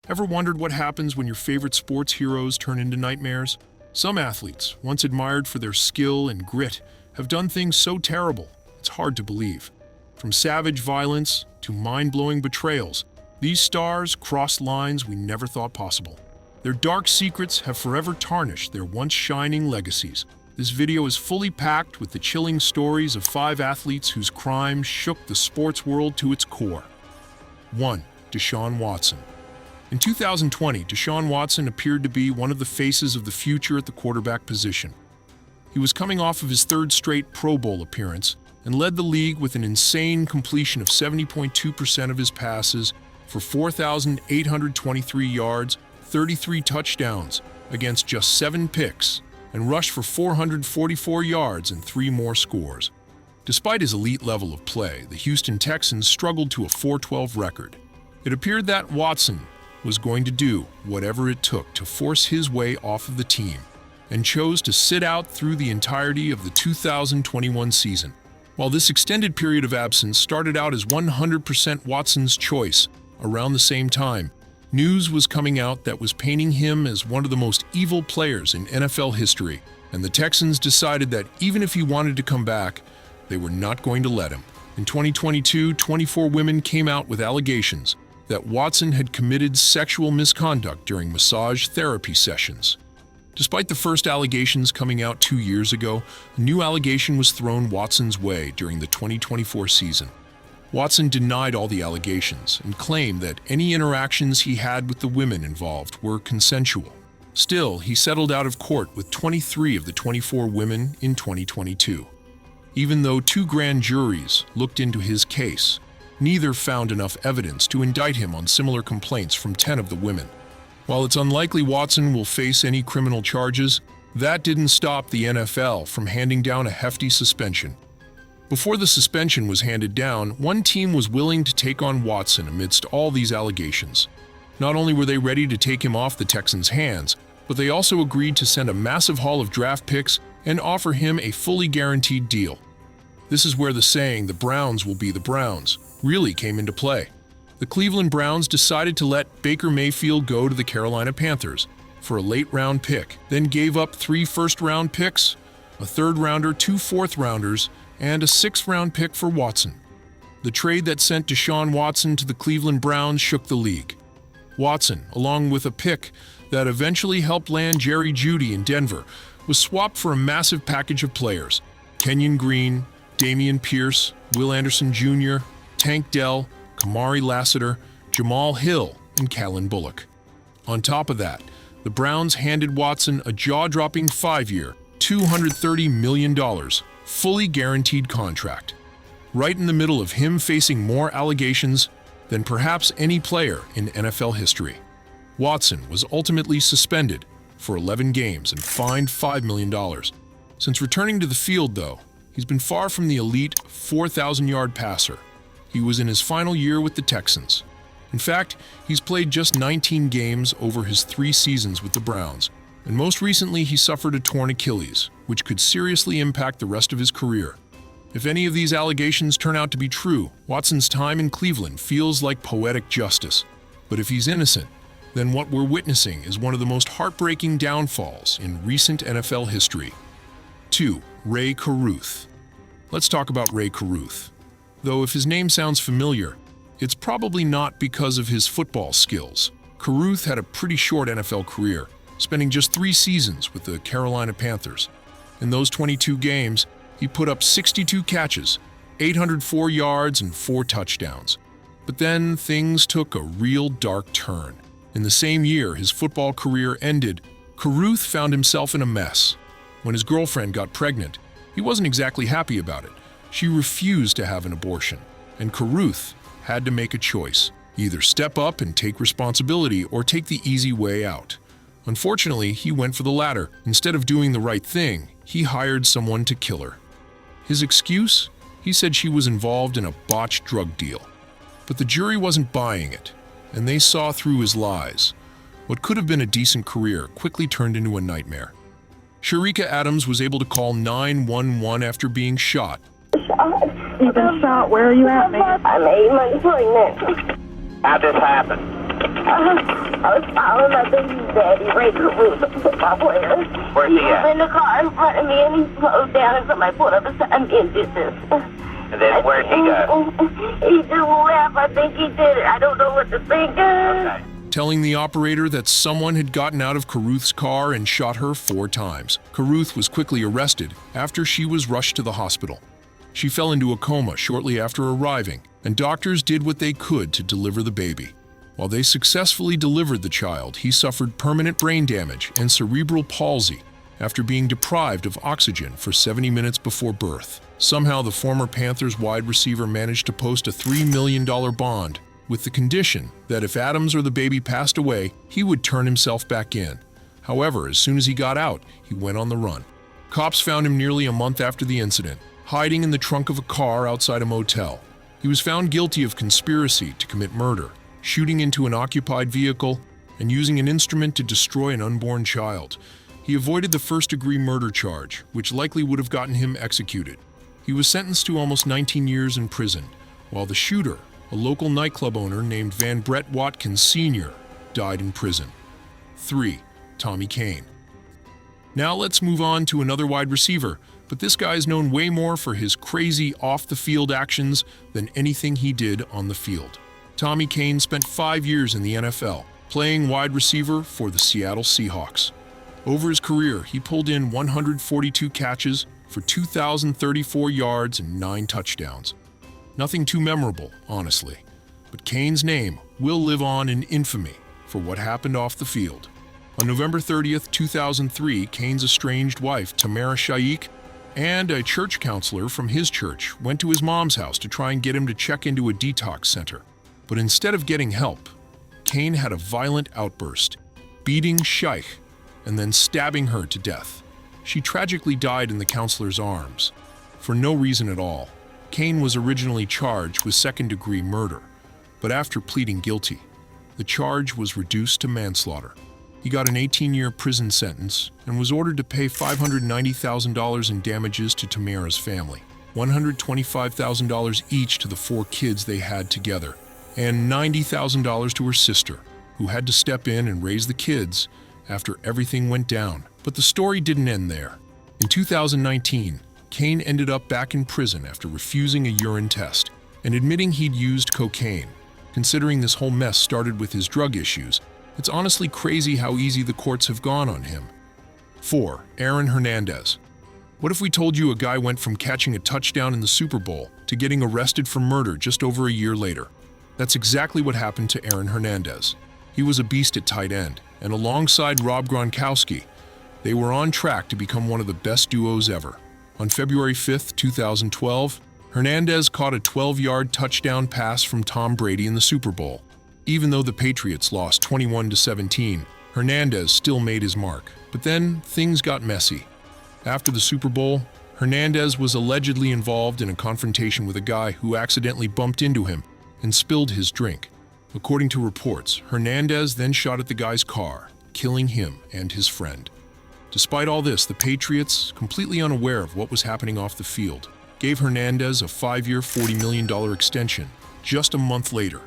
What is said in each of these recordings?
Ever wondered what happens when your favorite sports heroes turn into nightmares? Some athletes, once admired for their skill and grit, have done things so terrible, it's hard to believe. From savage violence to mind-blowing betrayals, these stars crossed lines we never thought possible. Their dark secrets have forever tarnished their once shining legacies. This video is fully packed with the chilling stories of 5 athletes whose crimes shook the sports world to its core. 1. Deshaun Watson. In 2020, Deshaun Watson appeared to be one of the faces of the future at the quarterback position. He was coming off of his 3rd straight Pro Bowl appearance and led the league with an insane completion of 70.2% of his passes for 4,823 yards, 33 touchdowns against just 7 picks, and rushed for 444 yards and 3 more scores. Despite his elite level of play, the Houston Texans struggled to a 4-12 record. It appeared that Watson was going to do whatever it took to force his way off of the team, and chose to sit out through the entirety of the 2021 season. While this extended period of absence started out as 100% Watson's choice, around the same time, news was coming out that was painting him as one of the most evil players in NFL history, and the Texans decided that even if he wanted to come back, they were not going to let him. In 2022, 24 women came out with allegations that Watson had committed sexual misconduct during massage therapy sessions. Despite the first allegations coming out 2 years ago, a new allegation was thrown Watson's way during the 2024 season. Watson denied all the allegations and claimed that any interactions he had with the women involved were consensual. Still, he settled out of court with 23 of the 24 women in 2022. Even though 2 grand juries looked into his case, neither found enough evidence to indict him on similar complaints from 10 of the women. While it's unlikely Watson will face any criminal charges, that didn't stop the NFL from handing down a hefty suspension. Before the suspension was handed down, one team was willing to take on Watson amidst all these allegations. Not only were they ready to take him off the Texans' hands, but they also agreed to send a massive haul of draft picks and offer him a fully guaranteed deal. This is where the saying, "the Browns will be the Browns," really came into play. The Cleveland Browns decided to let Baker Mayfield go to the Carolina Panthers for a late-round pick, then gave up 3 first-round picks, a 3rd-rounder, 2 4th-rounders, and a 6th-round pick for Watson. The trade that sent Deshaun Watson to the Cleveland Browns shook the league. Watson, along with a pick that eventually helped land Jerry Jeudy in Denver, was swapped for a massive package of players: Kenyon Green, Dameon Pierce, Will Anderson Jr., Tank Dell, Kamari Lassiter, Jamal Hill, and Kalen Bullock. On top of that, the Browns handed Watson a jaw-dropping 5-year, $230 million, fully guaranteed contract, right in the middle of him facing more allegations than perhaps any player in NFL history. Watson was ultimately suspended for 11 games and fined $5 million. Since returning to the field, though, he's been far from the elite 4,000-yard passer. He was in his final year with the Texans. In fact, he's played just 19 games over his 3 seasons with the Browns, and most recently he suffered a torn Achilles, which could seriously impact the rest of his career. If any of these allegations turn out to be true, Watson's time in Cleveland feels like poetic justice. But if he's innocent, then what we're witnessing is one of the most heartbreaking downfalls in recent NFL history. 2. Ray Caruth. Let's talk about Ray Caruth. Though if his name sounds familiar, it's probably not because of his football skills. Caruth had a pretty short NFL career, spending just 3 seasons with the Carolina Panthers. In those 22 games, he put up 62 catches, 804 yards, and 4 touchdowns. But then things took a real dark turn. In the same year his football career ended, Caruth found himself in a mess. When his girlfriend got pregnant, he wasn't exactly happy about it. She refused to have an abortion, and Caruth had to make a choice: either step up and take responsibility or take the easy way out. Unfortunately, he went for the latter. Instead of doing the right thing, he hired someone to kill her. His excuse? He said she was involved in a botched drug deal. But the jury wasn't buying it, and they saw through his lies. What could have been a decent career quickly turned into a nightmare. Sharika Adams was able to call 911 after being shot. You've been shot. Where are you at, Megan? I'm 8 months pregnant. How'd this happen? I was following my baby daddy, Ray Caruso, the football player. Where's He he was at? in the car in front of me, and he slowed down, and somebody pulled up beside me and did this. And then where'd he go? He just left. I think he did it. I don't know what to think. Okay. telling the operator that someone had gotten out of Caruth's car and shot her 4 times. Caruth was quickly arrested after she was rushed to the hospital. She fell into a coma shortly after arriving, and doctors did what they could to deliver the baby. While they successfully delivered the child, he suffered permanent brain damage and cerebral palsy after being deprived of oxygen for 70 minutes before birth. Somehow, the former Panthers wide receiver managed to post a $3 million bond with the condition that if Adams or the baby passed away, he would turn himself back in. However, as soon as he got out, he went on the run. Cops found him nearly a month after the incident, hiding in the trunk of a car outside a motel. He was found guilty of conspiracy to commit murder, shooting into an occupied vehicle, and using an instrument to destroy an unborn child. He avoided the first-degree murder charge, which likely would have gotten him executed. He was sentenced to almost 19 years in prison, while the shooter, a local nightclub owner named Van Brett Watkins Sr., died in prison. 3. Tommy Kane. Now let's move on to another wide receiver, but this guy is known way more for his crazy off-the-field actions than anything he did on the field. Tommy Kane spent 5 years in the NFL, playing wide receiver for the Seattle Seahawks. Over his career, he pulled in 142 catches for 2,034 yards and 9 touchdowns. Nothing too memorable, honestly, but Kane's name will live on in infamy for what happened off the field. On November 30th, 2003, Kane's estranged wife, Tamara Shaikh, and a church counselor from his church went to his mom's house to try and get him to check into a detox center. But instead of getting help, Kane had a violent outburst, beating Shaikh and then stabbing her to death. She tragically died in the counselor's arms, for no reason at all. Kane was originally charged with second-degree murder, but after pleading guilty, the charge was reduced to manslaughter. He got an 18-year prison sentence and was ordered to pay $590,000 in damages to Tamara's family, $125,000 each to the 4 kids they had together, and $90,000 to her sister, who had to step in and raise the kids after everything went down. But the story didn't end there. In 2019, Kane ended up back in prison after refusing a urine test and admitting he'd used cocaine. Considering this whole mess started with his drug issues, it's honestly crazy how easy the courts have gone on him. 4. Aaron Hernandez. What if we told you a guy went from catching a touchdown in the Super Bowl to getting arrested for murder just over a year later? That's exactly what happened to Aaron Hernandez. He was a beast at tight end, and alongside Rob Gronkowski, they were on track to become one of the best duos ever. On February 5, 2012, Hernandez caught a 12-yard touchdown pass from Tom Brady in the Super Bowl. Even though the Patriots lost 21-17, Hernandez still made his mark. But then, things got messy. After the Super Bowl, Hernandez was allegedly involved in a confrontation with a guy who accidentally bumped into him and spilled his drink. According to reports, Hernandez then shot at the guy's car, killing him and his friend. Despite all this, the Patriots, completely unaware of what was happening off the field, gave Hernandez a 5-year, $40 million extension just a month later.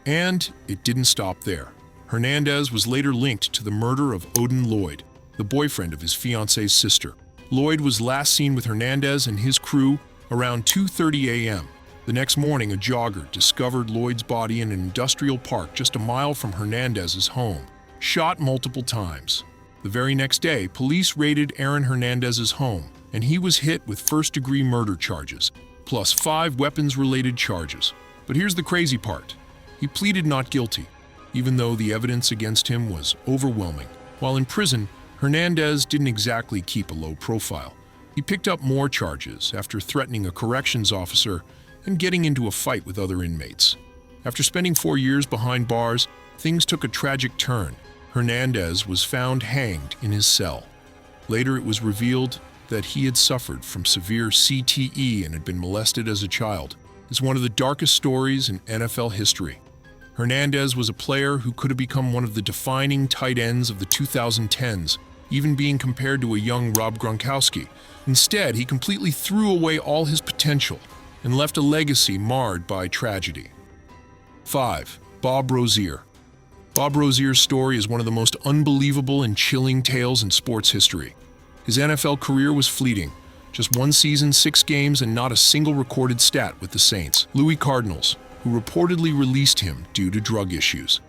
And it didn't stop there. Hernandez was later linked to the murder of Odin Lloyd, the boyfriend of his fiance's sister. Lloyd was last seen with Hernandez and his crew around 2:30 a.m. The next morning, a jogger discovered Lloyd's body in an industrial park just a mile from Hernandez's home, shot multiple times. The very next day, police raided Aaron Hernandez's home, and he was hit with first-degree murder charges, plus 5 weapons-related charges. But here's the crazy part. He pleaded not guilty, even though the evidence against him was overwhelming. While in prison, Hernandez didn't exactly keep a low profile. He picked up more charges after threatening a corrections officer and getting into a fight with other inmates. After spending 4 years behind bars, things took a tragic turn. Hernandez was found hanged in his cell. Later, it was revealed that he had suffered from severe CTE and had been molested as a child. It's one of the darkest stories in NFL history. Hernandez was a player who could have become one of the defining tight ends of the 2010s, even being compared to a young Rob Gronkowski. Instead, he completely threw away all his potential and left a legacy marred by tragedy. 5. Bob Rozier. Bob Rozier's story is one of the most unbelievable and chilling tales in sports history. His NFL career was fleeting. Just one season, 6 games, and not a single recorded stat with the Saints, Louis Cardinals, who reportedly released him due to drug issues.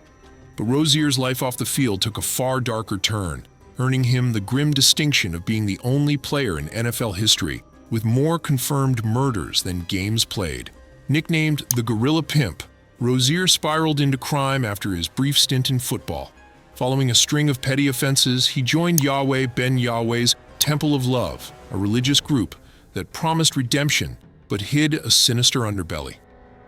But Rozier's life off the field took a far darker turn, earning him the grim distinction of being the only player in NFL history with more confirmed murders than games played. Nicknamed the Gorilla Pimp, Rozier spiraled into crime after his brief stint in football. Following a string of petty offenses, he joined Yahweh Ben Yahweh's Temple of Love, a religious group that promised redemption but hid a sinister underbelly.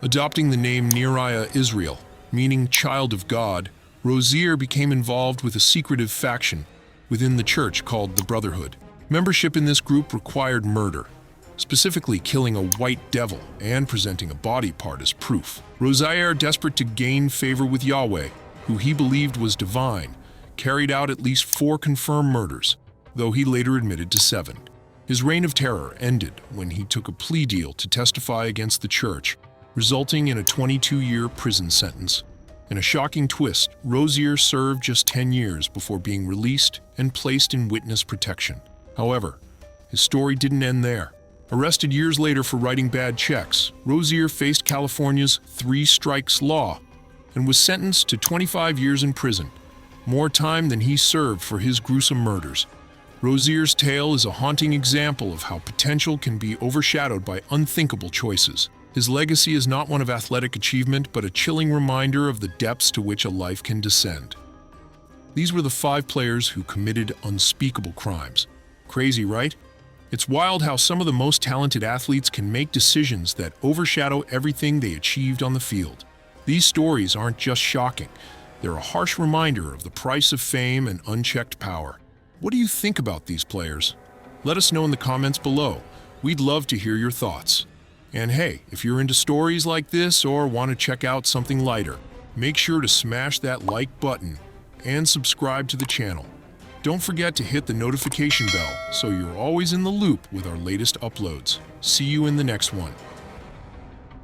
Adopting the name Neriah Israel, meaning child of God, Rozier became involved with a secretive faction within the church called the Brotherhood. Membership in this group required murder, specifically killing a white devil and presenting a body part as proof. Rozier, desperate to gain favor with Yahweh, who he believed was divine, carried out at least 4 confirmed murders, though he later admitted to 7. His reign of terror ended when he took a plea deal to testify against the church, resulting in a 22-year prison sentence. In a shocking twist, Rozier served just 10 years before being released and placed in witness protection. However, his story didn't end there. Arrested years later for writing bad checks, Rozier faced California's 3 strikes law and was sentenced to 25 years in prison, more time than he served for his gruesome murders. Rozier's tale is a haunting example of how potential can be overshadowed by unthinkable choices. His legacy is not one of athletic achievement, but a chilling reminder of the depths to which a life can descend. These were the 5 players who committed unspeakable crimes. Crazy, right? It's wild how some of the most talented athletes can make decisions that overshadow everything they achieved on the field. These stories aren't just shocking. They're a harsh reminder of the price of fame and unchecked power. What do you think about these players? Let us know in the comments below. We'd love to hear your thoughts. And hey, if you're into stories like this or want to check out something lighter, make sure to smash that like button and subscribe to the channel. Don't forget to hit the notification bell so you're always in the loop with our latest uploads. See you in the next one.